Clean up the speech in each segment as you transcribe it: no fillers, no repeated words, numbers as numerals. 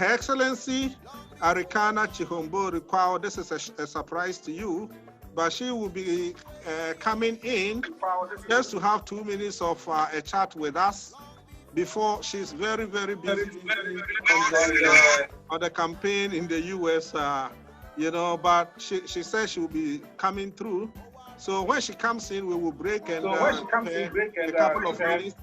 Her Excellency Arikana Chihombo Rikwao, this is a surprise to you, but she will be coming in just to have 2 minutes of a chat with us before she's very, very busy on the campaign in the US, you know, but she says she will be coming through. So when she comes in, we will break and a couple of minutes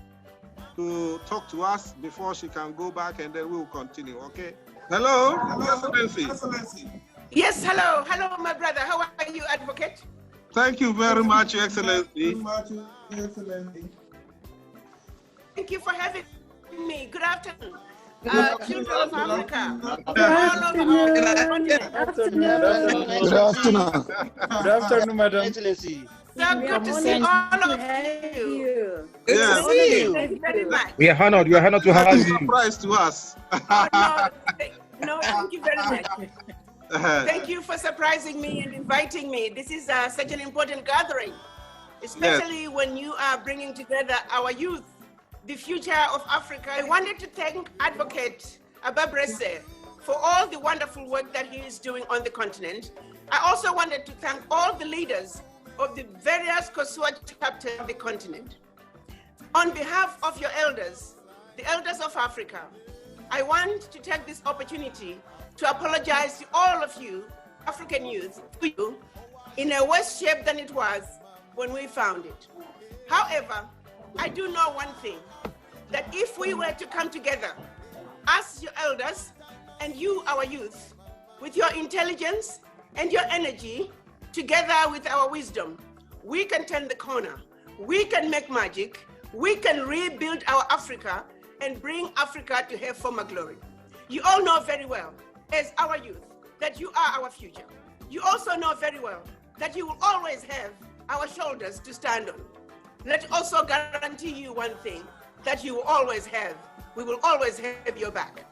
to talk to us before she can go back, and then we will continue, okay? Hello, Excellency. Yes, hello. Hello, my brother. How are you, Advocate? Thank you very much, Your Excellency. Thank you for having me. Good afternoon. Children of Africa. Good afternoon, Madam. Excellency. So good to see all of you. Good to see you. Thank you very much. We are honored to have you. Surprise to us. No, thank you very much. Thank you for surprising me and inviting me. This is such an important gathering, especially when you are bringing together our youth, the future of Africa. I wanted to thank Advocate Ababrese for all the wonderful work that he is doing on the continent. I also wanted to thank all the leaders of the various COSUA chapters of the continent. On behalf of your elders, the elders of Africa, I want to take this opportunity to apologize to all of you, African youth, in a worse shape than it was when we found it. However, I do know one thing, that if we were to come together, as your elders and you, our youth, with your intelligence and your energy, together with our wisdom, we can turn the corner, we can make magic, we can rebuild our Africa and bring Africa to her former glory. You all know very well, as our youth, that you are our future. You also know very well that you will always have our shoulders to stand on. Let's also guarantee you one thing, that you will always have, we will always have your back.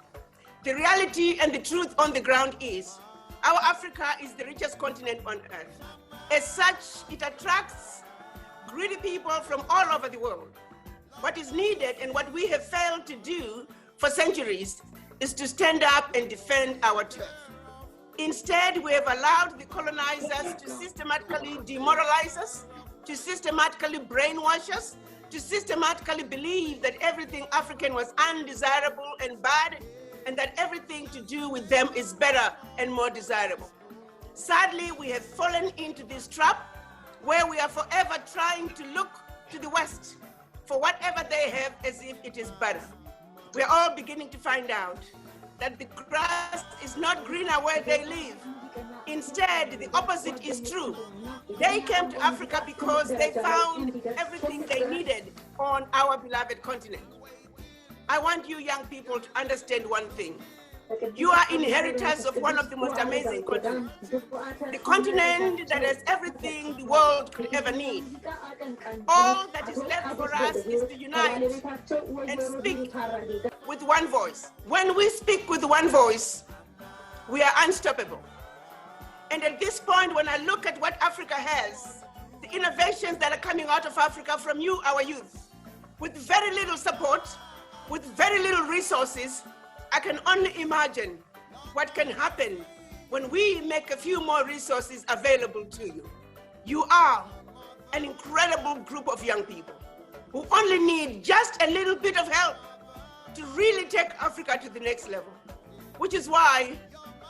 The reality and the truth on the ground is, our Africa is the richest continent on earth. As such, it attracts greedy people from all over the world. What is needed and what we have failed to do for centuries is to stand up and defend our turf. Instead, we have allowed the colonizers to systematically demoralize us, to systematically brainwash us, to systematically believe that everything African was undesirable and bad, and that everything to do with them is better and more desirable. Sadly, we have fallen into this trap where we are forever trying to look to the West for whatever they have as if it is better. We are all beginning to find out that the grass is not greener where they live. Instead, the opposite is true. They came to Africa because they found everything they needed on our beloved continent. I want you young people to understand one thing. You are inheritors of one of the most amazing continents. The continent that has everything the world could ever need. All that is left for us is to unite and speak with one voice. When we speak with one voice, we are unstoppable. And at this point, when I look at what Africa has, the innovations that are coming out of Africa from you, our youth, with very little support, with very little resources, I can only imagine what can happen when we make a few more resources available to you. You are an incredible group of young people who only need just a little bit of help to really take Africa to the next level, which is why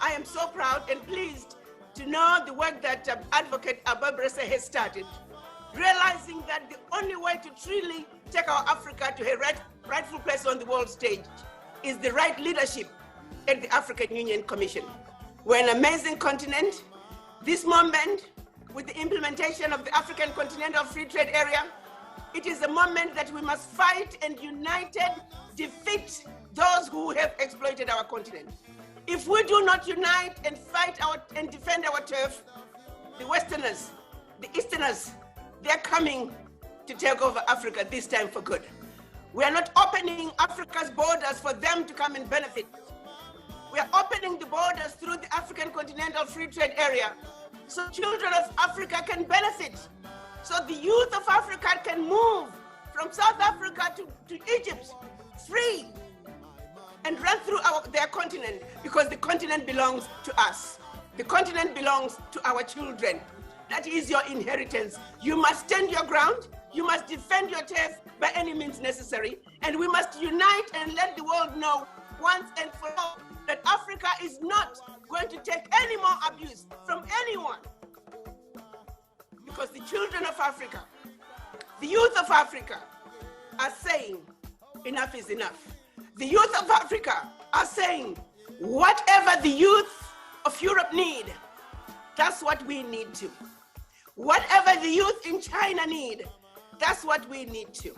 I am so proud and pleased to know the work that Advocate Ababrese has started, realizing that the only way to truly take our Africa to a rightful place on the world stage is the right leadership at the African Union Commission. We're an amazing continent. This moment, with the implementation of the African Continental Free Trade Area, it is a moment that we must fight and united defeat those who have exploited our continent. If we do not unite and fight and defend our turf, the Westerners, the Easterners, they're coming to take over Africa this time for good. We are not opening Africa's borders for them to come and benefit. We are opening the borders through the African Continental Free Trade Area so children of Africa can benefit, so the youth of Africa can move from South Africa to Egypt free and run through their continent, because the continent belongs to us. The continent belongs to our children. That is your inheritance. You must stand your ground. You must defend your turf by any means necessary. And we must unite and let the world know once and for all that Africa is not going to take any more abuse from anyone. Because the children of Africa, the youth of Africa are saying enough is enough. The youth of Africa are saying whatever the youth of Europe need, that's what we need to. Whatever the youth in China need, that's what we need to.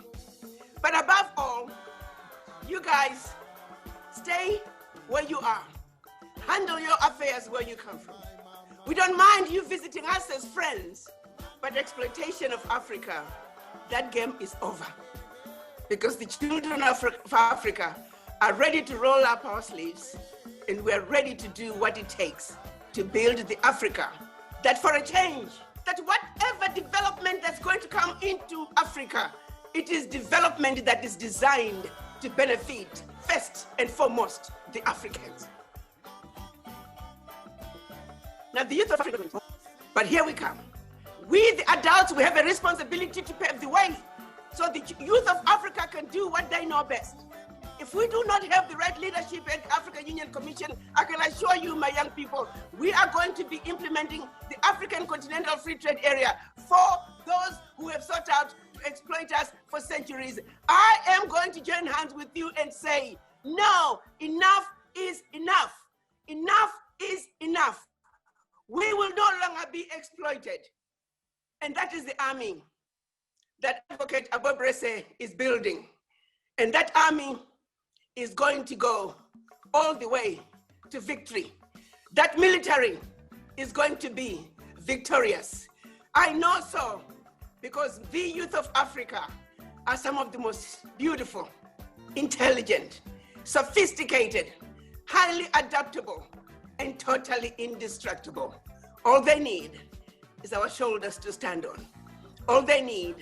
But above all, you guys stay where you are. Handle your affairs where you come from. We don't mind you visiting us as friends, but exploitation of Africa, that game is over. Because the children of Africa are ready to roll up our sleeves, and we're ready to do what it takes to build the Africa that, for a change, that whatever development that's going to come into Africa, it is development that is designed to benefit first and foremost the Africans. Now the youth of Africa, but here we come. We, the adults, we have a responsibility to pave the way so the youth of Africa can do what they know best. If we do not have the right leadership at the African Union Commission, I can assure you, my young people, we are going to be implementing the African Continental Free Trade Area for those who have sought out to exploit us for centuries. I am going to join hands with you and say, no, enough is enough. Enough is enough. We will no longer be exploited. And that is the army that Advocate Abobrese is building. And that army is going to go all the way to victory. That military is going to be victorious. I know so, because the youth of Africa are some of the most beautiful, intelligent, sophisticated, highly adaptable, and totally indestructible. All they need is our shoulders to stand on. All they need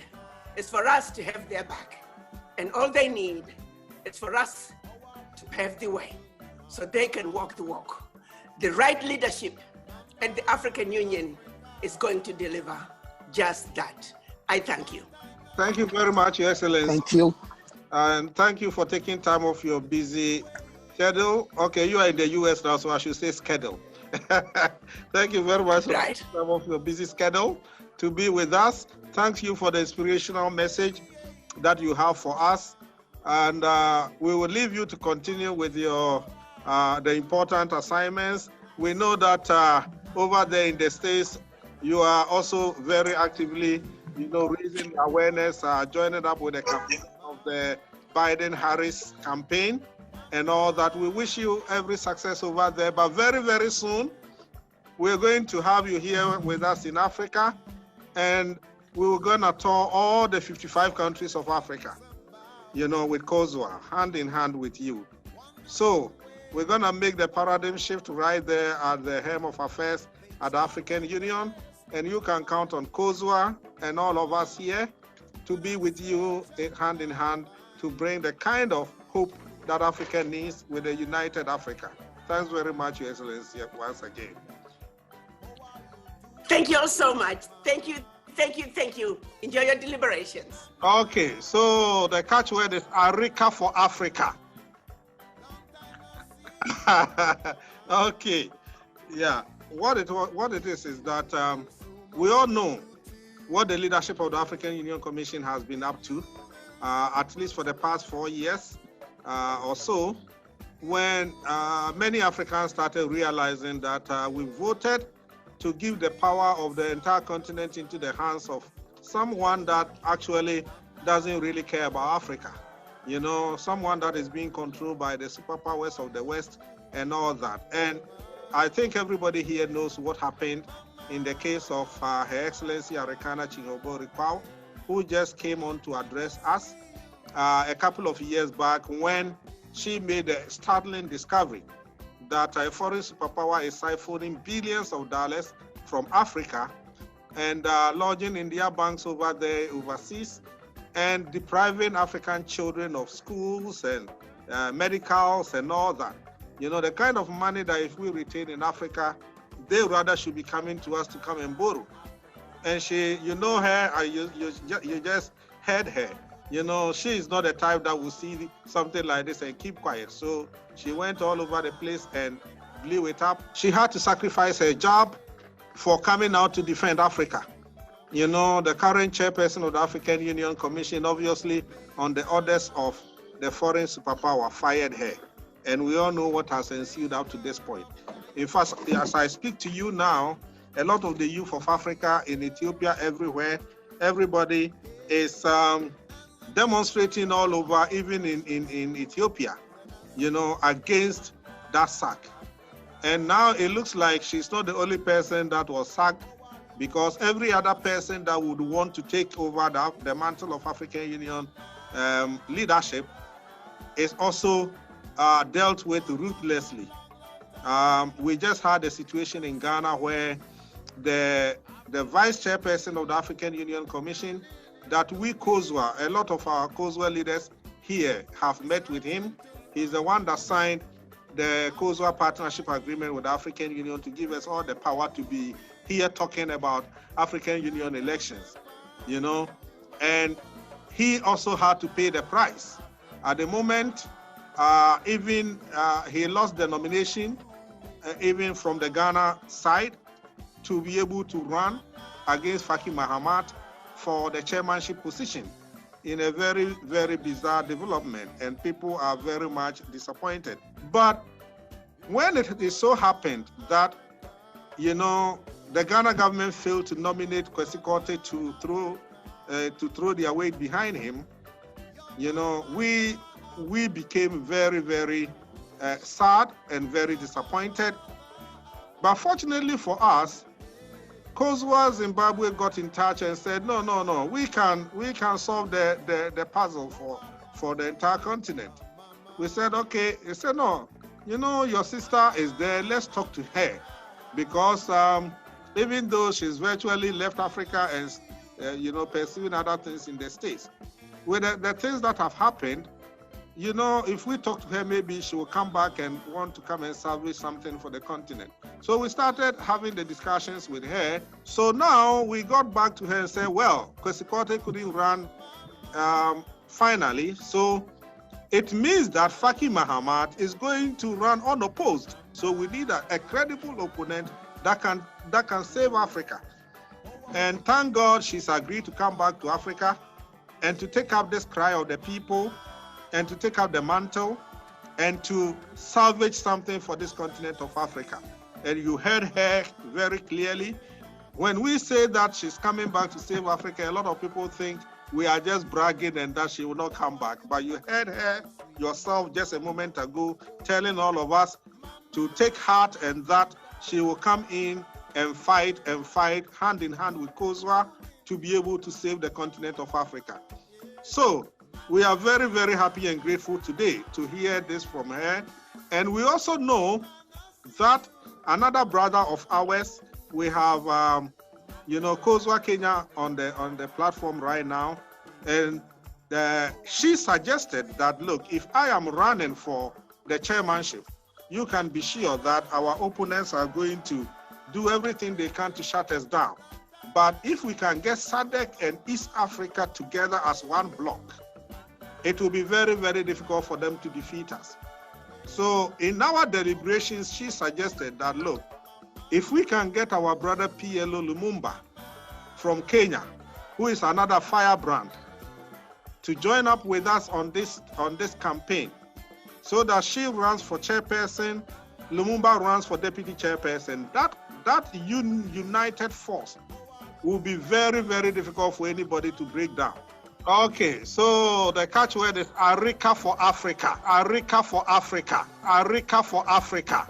is for us to have their back. And all they need is for us to pave the way so they can walk the walk. The right leadership at the African Union is going to deliver just that. I thank you. Thank you very much, Your Excellency. Thank you. And thank you for taking time off your busy schedule. Okay, you are in the US now, so I should say schedule. Thank you very much for taking time off your busy schedule to be with us. Thank you for the inspirational message that you have for us. And we will leave you to continue with your the important assignments. We know that over there in the States, you are also very actively, raising awareness, joining up with the campaign of the Biden-Harris campaign and all that. We wish you every success over there. But very, very soon, we're going to have you here with us in Africa, and we were going to tour all the 55 countries of Africa, with COSUA, hand in hand with you. So we're going to make the paradigm shift right there at the helm of affairs at the African Union. And you can count on COSUA and all of us here to be with you hand in hand to bring the kind of hope that Africa needs with a united Africa. Thanks very much, Your Excellency, once again. Thank you all so much. Thank you. Thank you, thank you. Enjoy your deliberations. Okay, so the catchword is Arica for Africa. Okay, yeah. What it is that we all know what the leadership of the African Union Commission has been up to, at least for the past 4 years or so, when many Africans started realizing that we voted to give the power of the entire continent into the hands of someone that actually doesn't really care about Africa. Someone that is being controlled by the superpowers of the West and all that. And I think everybody here knows what happened in the case of Her Excellency Arikana Chinyobori-Quao, who just came on to address us a couple of years back when she made a startling discovery that a foreign superpower is siphoning billions of dollars from Africa and lodging in their banks over there overseas and depriving African children of schools and medicals and all that. You know, the kind of money that if we retain in Africa, they rather should be coming to us to come and borrow. And she, you know her, you just heard her. You know, she is not the type that will see something like this and keep quiet. So she went all over the place and blew it up. She had to sacrifice her job for coming out to defend Africa. You know, the current chairperson of the African Union Commission, obviously on the orders of the foreign superpower, fired her. And we all know what has ensued up to this point. In fact, as I speak to you now, a lot of the youth of Africa, in Ethiopia, everywhere, everybody is demonstrating all over, even in Ethiopia, you know, against that sack. And now it looks like she's not the only person that was sacked, because every other person that would want to take over the mantle of African Union leadership is also dealt with ruthlessly. We just had a situation in Ghana where the vice chairperson of the African Union Commission, that we COSUA, a lot of our COSUA leaders here have met with him. He's the one that signed the COSUA partnership agreement with the African Union to give us all the power to be here talking about African Union elections, you know, and he also had to pay the price. At the moment, he lost the nomination, even from the Ghana side, to be able to run against Faki Mahamat for the chairmanship position, in a very, very bizarre development, and people are very much disappointed. But when it so happened that, you know, the Ghana government failed to nominate Kwesi Korte to throw their weight behind him, you know, we became very, very sad and very disappointed. But fortunately for us, COSUA Zimbabwe got in touch and said, no, we can solve the puzzle for the entire continent. We said, okay. He said, no, you know, your sister is there, let's talk to her. Because even though she's virtually left Africa and, you know, pursuing other things in the States, with the things that have happened, you know, if we talk to her, maybe she will come back and want to come and salvage something for the continent. So we started having the discussions with her. So now we got back to her and said, well, Kwesi Korte couldn't run finally. So it means that Faki Mahamat is going to run unopposed. So we need a credible opponent that can save Africa. And thank God she's agreed to come back to Africa and to take up this cry of the people, and to take up the mantle, and to salvage something for this continent of Africa. And you heard her very clearly. When we say that she's coming back to save Africa, a lot of people think we are just bragging and that she will not come back. But you heard her yourself just a moment ago telling all of us to take heart, and that she will come in and fight hand in hand with COSUA to be able to save the continent of Africa. So we are very, very happy and grateful today to hear this from her. And we also know that another brother of ours, we have, you know, COSUA Kenya on the platform right now. And she suggested that, look, if I am running for the chairmanship, you can be sure that our opponents are going to do everything they can to shut us down. But if we can get SADC and East Africa together as one bloc, it will be very, very difficult for them to defeat us. So in our deliberations, she suggested that, look, if we can get our brother PLO Lumumba from Kenya, who is another firebrand, to join up with us on this campaign, so that she runs for chairperson, Lumumba runs for deputy chairperson, that united force will be very, very difficult for anybody to break down. Okay, so the catchword is Arica for Africa, Arica for Africa, Arica for Africa.